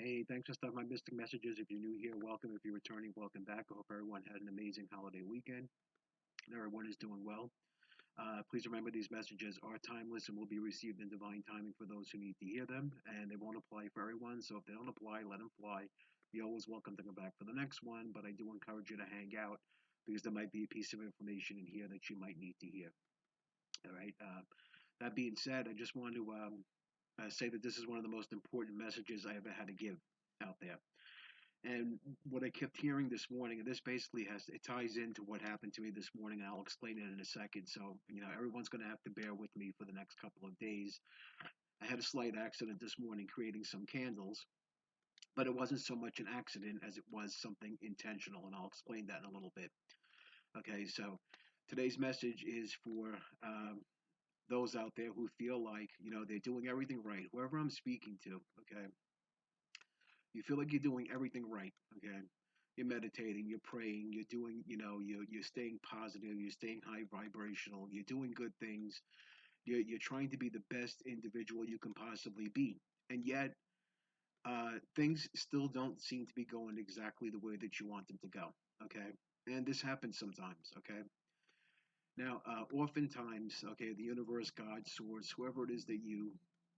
Hey, thanks for stopping my Mystic Messages. If you're new here, welcome. If you're returning, welcome back. I hope everyone had an amazing holiday weekend and everyone is doing well. Please remember these messages are timeless and will be received in divine timing for those who need to hear them, and they won't apply for everyone. So if they don't apply, let them fly. You're always welcome to come back for the next one, but I do encourage you to hang out because there might be a piece of information in here that you might need to hear. All right. That being said, I just want to say that this is one of the most important messages I ever had to give out there. And what I kept hearing this morning, and this basically it ties into what happened to me this morning, and I'll explain it in a second. So, everyone's going to have to bear with me for the next couple of days. I had a slight accident this morning creating some candles, but it wasn't so much an accident as it was something intentional, and I'll explain that in a little bit. Okay, so today's message is for those out there who feel like, they're doing everything right. Whoever I'm speaking to, okay, you feel like you're doing everything right, okay? You're meditating, you're praying, you're doing, you're staying positive, you're staying high vibrational, you're doing good things, you're trying to be the best individual you can possibly be. And yet, things still don't seem to be going exactly the way that you want them to go, okay? And this happens sometimes, okay? Now, oftentimes, okay, the universe, God, source, whoever it is that you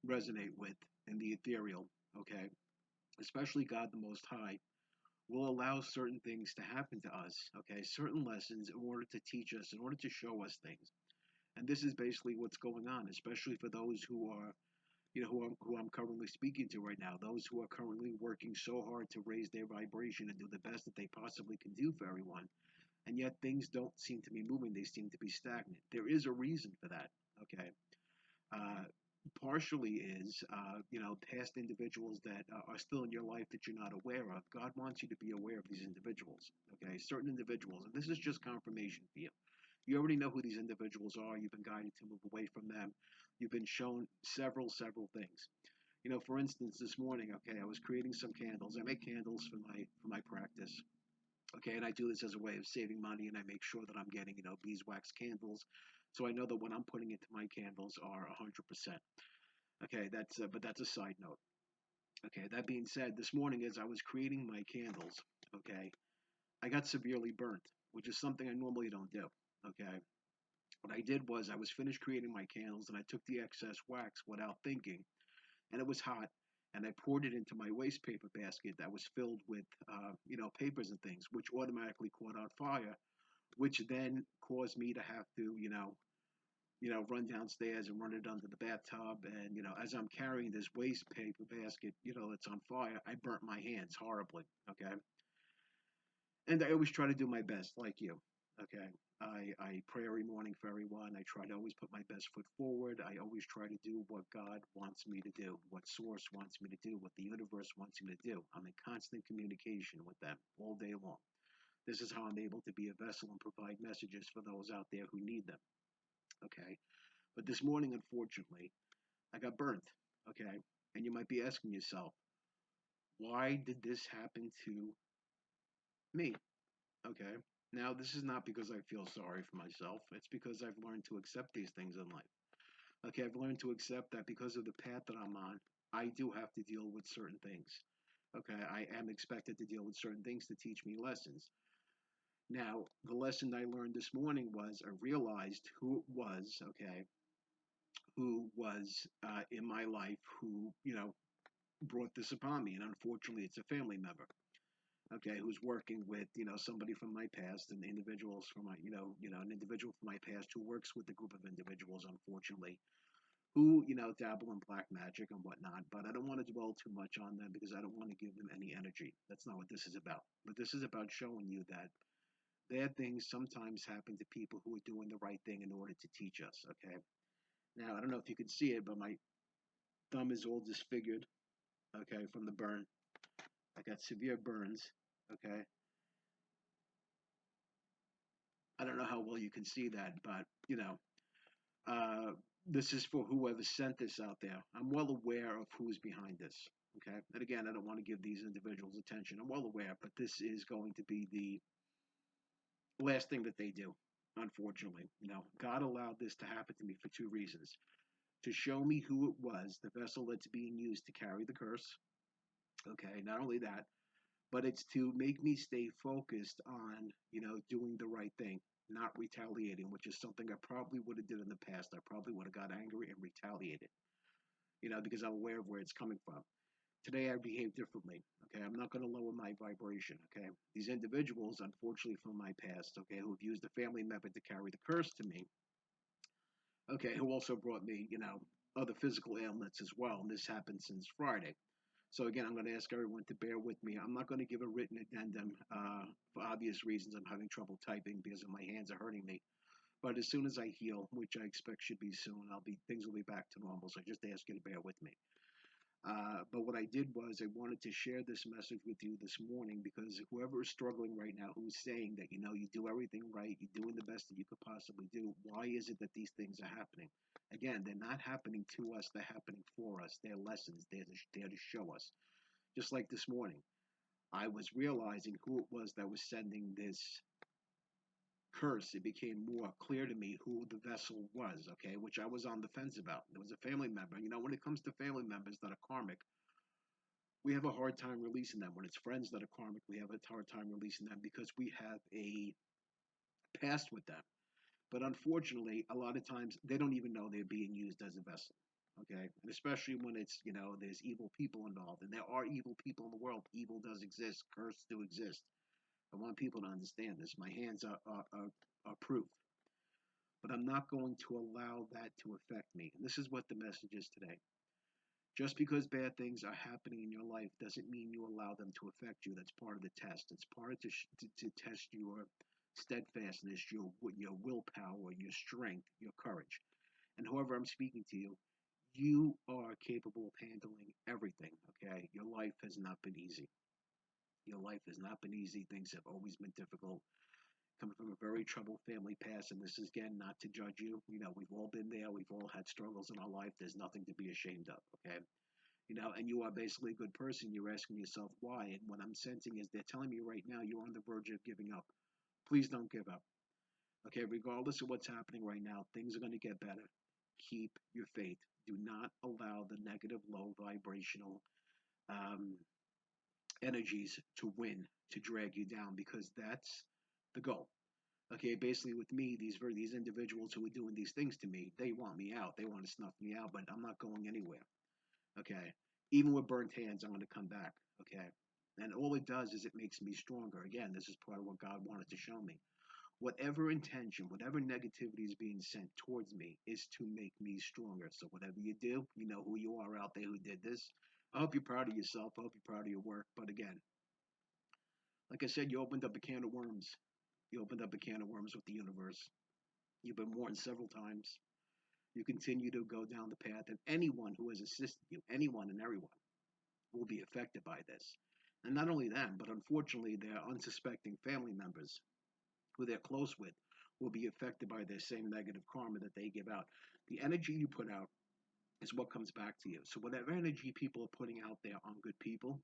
resonate with in the ethereal, okay, especially God the Most High, will allow certain things to happen to us, okay, certain lessons in order to teach us, in order to show us things. And this is basically what's going on, especially for those who are, who I'm currently speaking to right now, those who are currently working so hard to raise their vibration and do the best that they possibly can do for everyone. And yet things don't seem to be moving, they seem to be stagnant. There is a reason for that, okay? Uh, Partially is, past individuals that are still in your life that you're not aware of. God wants you to be aware of these individuals, okay? Certain individuals, and this is just confirmation for you. You already know who these individuals are. You've been guided to move away from them. You've been shown several things. For instance, this morning, okay, I was creating some candles. I make candles for my practice. Okay, and I do this as a way of saving money, and I make sure that I'm getting, beeswax candles, so I know that what I'm putting into my candles are 100%. Okay, but that's a side note. Okay, that being said, this morning as I was creating my candles, okay, I got severely burnt, which is something I normally don't do. Okay, what I did was I was finished creating my candles, and I took the excess wax without thinking, and it was hot, and I poured it into my waste paper basket that was filled with, papers and things, which automatically caught on fire, which then caused me to have to, run downstairs and run it under the bathtub. And, as I'm carrying this waste paper basket, that's on fire, I burnt my hands horribly. Okay. And I always try to do my best, like you. Okay. I pray every morning for everyone. I try to always put my best foot forward. I always try to do what God wants me to do, what Source wants me to do, what the universe wants me to do. I'm in constant communication with them all day long. This is how I'm able to be a vessel and provide messages for those out there who need them. Okay. But this morning, unfortunately, I got burnt. Okay. And you might be asking yourself, why did this happen to me? Okay. Now, this is not because I feel sorry for myself. It's because I've learned to accept these things in life. Okay. I've learned to accept that because of the path that I'm on, I do have to deal with certain things. Okay. I am expected to deal with certain things to teach me lessons. Now, the lesson I learned this morning was I realized who it was, okay, who was in my life who, brought this upon me. And unfortunately, it's a family member, okay, who's working with, somebody from my past and individuals from my, an individual from my past who works with a group of individuals, unfortunately, who, dabble in black magic and whatnot. But I don't want to dwell too much on them because I don't want to give them any energy. That's not what this is about. But this is about showing you that bad things sometimes happen to people who are doing the right thing in order to teach us, okay? Now, I don't know if you can see it, but my thumb is all disfigured, okay, from the burn. I got severe burns, okay? I don't know how well you can see that, but, uh, this is for whoever sent this out there. I'm well aware of who's behind this, okay? And again, I don't want to give these individuals attention. I'm well aware, but this is going to be the last thing that they do, unfortunately. God allowed this to happen to me for two reasons: to show me who it was, the vessel that's being used to carry the curse, Okay, not only that, but it's to make me stay focused on, doing the right thing, not retaliating, which is something I probably would have did in the past. I probably would have got angry and retaliated, because I'm aware of where it's coming from. Today I behave differently. Okay, I'm not going to lower my vibration. Okay, these individuals, unfortunately from my past, okay, who've used a family member to carry the curse to me, okay, who also brought me, other physical ailments as well. And this happened since Friday. So again, I'm going to ask everyone to bear with me. I'm not going to give a written addendum for obvious reasons. I'm having trouble typing because my hands are hurting me. But as soon as I heal, which I expect should be soon, things will be back to normal. So I just ask you to bear with me. But what I did was I wanted to share this message with you this morning because whoever is struggling right now, who's saying that, you do everything right, you're doing the best that you could possibly do, why is it that these things are happening? Again, they're not happening to us, they're happening for us. They're lessons, they're to show us. Just like this morning, I was realizing who it was that was sending this curse. It became more clear to me who the vessel was, okay, which I was on the fence about. It was a family member. When it comes to family members that are karmic, we have a hard time releasing them. When it's friends that are karmic, we have a hard time releasing them because we have a past with them. But unfortunately, a lot of times they don't even know they're being used as a vessel. Okay. And especially when it's, there's evil people involved. And there are evil people in the world. Evil does exist. Curse do exist. I want people to understand this. My hands are proof. But I'm not going to allow that to affect me. And this is what the message is today. Just because bad things are happening in your life doesn't mean you allow them to affect you. That's part of the test. It's part of to test your steadfastness, your willpower, your strength, your courage. And whoever I'm speaking to you, you are capable of handling everything, okay? Your life has not been easy. Your life has not been easy. Things have always been difficult. Coming from a very troubled family past, and this is again not to judge you. We've all been there. We've all had struggles in our life. There's nothing to be ashamed of, okay? And you are basically a good person. You're asking yourself why. And what I'm sensing is they're telling me right now you're on the verge of giving up. Please don't give up. Okay, regardless of what's happening right now, things are going to get better. Keep your faith. Do not allow the negative, low vibrational um, energies to win, to drag you down, because that's the goal. Okay, basically with me, these individuals who are doing these things to me, they want me out. They want to snuff me out, but I'm not going anywhere. Okay, even with burnt hands, I'm going to come back. Okay, and all it does is it makes me stronger. Again, this is part of what God wanted to show me. Whatever intention, whatever negativity is being sent towards me is to make me stronger. So whatever you do, you know who you are out there who did this. I hope you're proud of yourself. I hope you're proud of your work. But again, like I said, you opened up a can of worms. You opened up a can of worms with the universe. You've been warned several times. You continue to go down the path, and anyone who has assisted you, anyone and everyone, will be affected by this. And not only them, but unfortunately, their unsuspecting family members who they're close with will be affected by their same negative karma that they give out. The energy you put out is what comes back to you. So whatever energy people are putting out there on good people,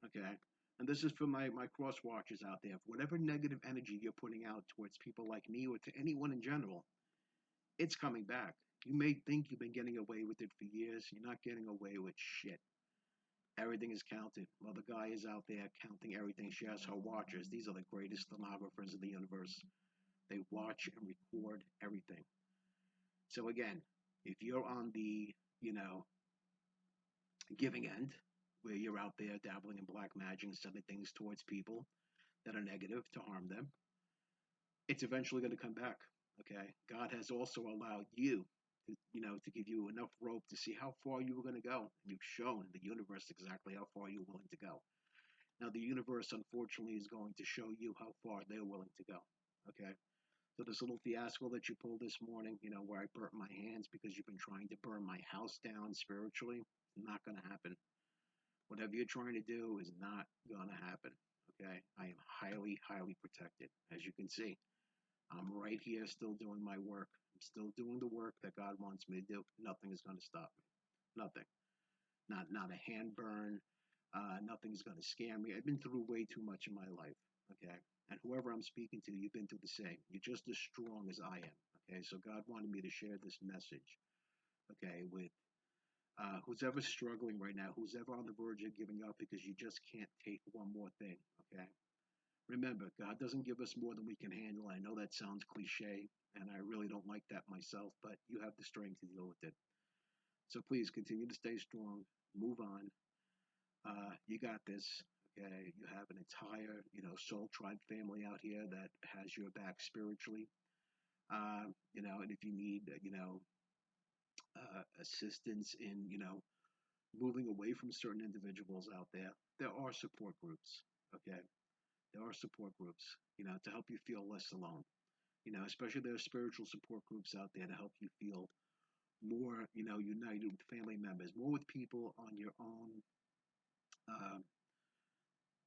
okay, and this is for my cross watchers out there, whatever negative energy you're putting out towards people like me or to anyone in general, it's coming back. You may think you've been getting away with it for years. You're not getting away with shit. Everything is counted. Well, the guy is out there counting everything. She has her watchers. These are the greatest stenographers in the universe. They watch and record everything. So again, if you're on the, giving end, where you're out there dabbling in black magic and sending things towards people that are negative to harm them, it's eventually going to come back. Okay. God has also allowed you to give you enough rope to see how far you were going to go. You've shown the universe exactly how far you're willing to go. Now, the universe, unfortunately, is going to show you how far they're willing to go. Okay. So this little fiasco that you pulled this morning, where I burnt my hands because you've been trying to burn my house down spiritually, not going to happen. Whatever you're trying to do is not going to happen. Okay. I am highly, highly protected. As you can see, I'm right here still doing my work. I'm still doing the work that God wants me to do. Nothing is going to stop me. Nothing. Not a hand burn. Nothing's going to scare me. I've been through way too much in my life. Okay. And whoever I'm speaking to, you've been through the same. You're just as strong as I am. Okay. So God wanted me to share this message. Okay. With Who's ever struggling right now, who's ever on the verge of giving up because you just can't take one more thing, okay? Remember, God doesn't give us more than we can handle. I know that sounds cliche, and I really don't like that myself, but you have the strength to deal with it. So please continue to stay strong, move on. You got this, okay? You have an entire, soul tribe family out here that has your back spiritually. And if you need, assistance in, moving away from certain individuals out there, there are support groups, okay? There are support groups, to help you feel less alone. Especially there are spiritual support groups out there to help you feel more, united with family members, more with people on your own. Uh,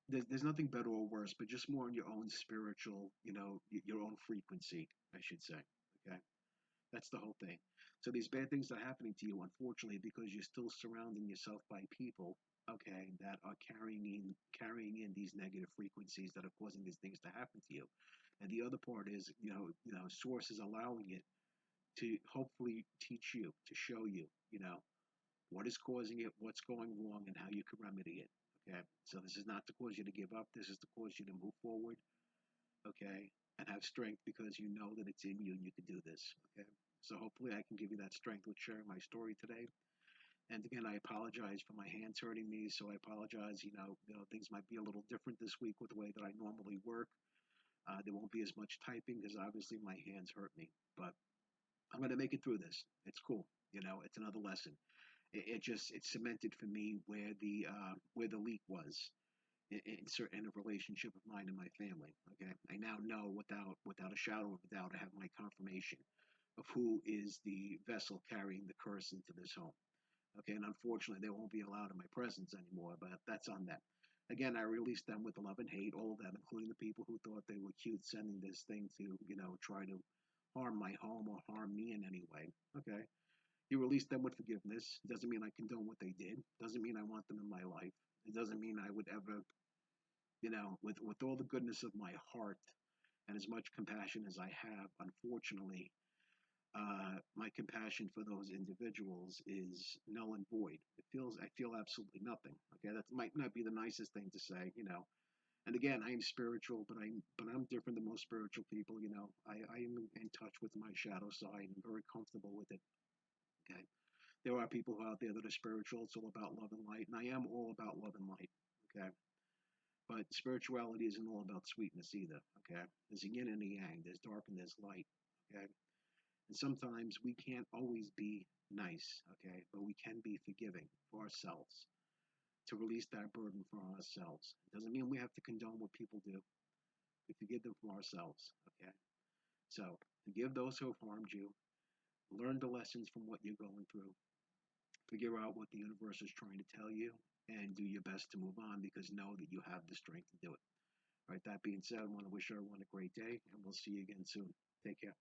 there's nothing better or worse, but just more on your own spiritual, your own frequency, I should say. Okay, that's the whole thing. So these bad things are happening to you, unfortunately, because you're still surrounding yourself by people, okay, that are carrying in these negative frequencies that are causing these things to happen to you. And the other part is, source is allowing it to hopefully teach you, to show you, what is causing it, what's going wrong, and how you can remedy it. Okay, so this is not to cause you to give up. This is to cause you to move forward. Okay, and have strength because you know that it's in you and you can do this. Okay, so hopefully I can give you that strength with sharing my story today. And again, I apologize for my hands hurting me. So I apologize. Things might be a little different this week with the way that I normally work. There won't be as much typing because obviously my hands hurt me. But I'm going to make it through this. It's cool. It's another lesson. It cemented for me where the leak was in a relationship of mine and my family. Okay, I now know without a shadow of a doubt. I have my confirmation of who is the vessel carrying the curse into this home. Okay, and unfortunately, they won't be allowed in my presence anymore. But that's on them. Again, I released them with love and hate, all of them, including the people who thought they were cute, sending this thing to try to harm my home or harm me in any way. Okay, you release them with forgiveness. Doesn't mean I condone what they did. Doesn't mean I want them in my life. It doesn't mean I would ever, with all the goodness of my heart and as much compassion as I have, unfortunately, my compassion for those individuals is null and void. I feel absolutely nothing. Okay, that might not be the nicest thing to say. And again, I am spiritual, but I'm different than most spiritual people. I am in touch with my shadow side and very comfortable with it. Okay. There are people out there that are spiritual. It's all about love and light, and I am all about love and light. Okay, but spirituality isn't all about sweetness either. Okay, there's a yin and a yang. There's dark and there's light. Okay, and sometimes we can't always be nice. Okay, but we can be forgiving for ourselves to release that burden for ourselves. It doesn't mean we have to condone what people do. We forgive them for ourselves. Okay, so forgive those who have harmed you. Learn the lessons from what you're going through. Figure out what the universe is trying to tell you and do your best to move on because know that you have the strength to do it. All right, that being said, I want to wish everyone a great day and we'll see you again soon. Take care.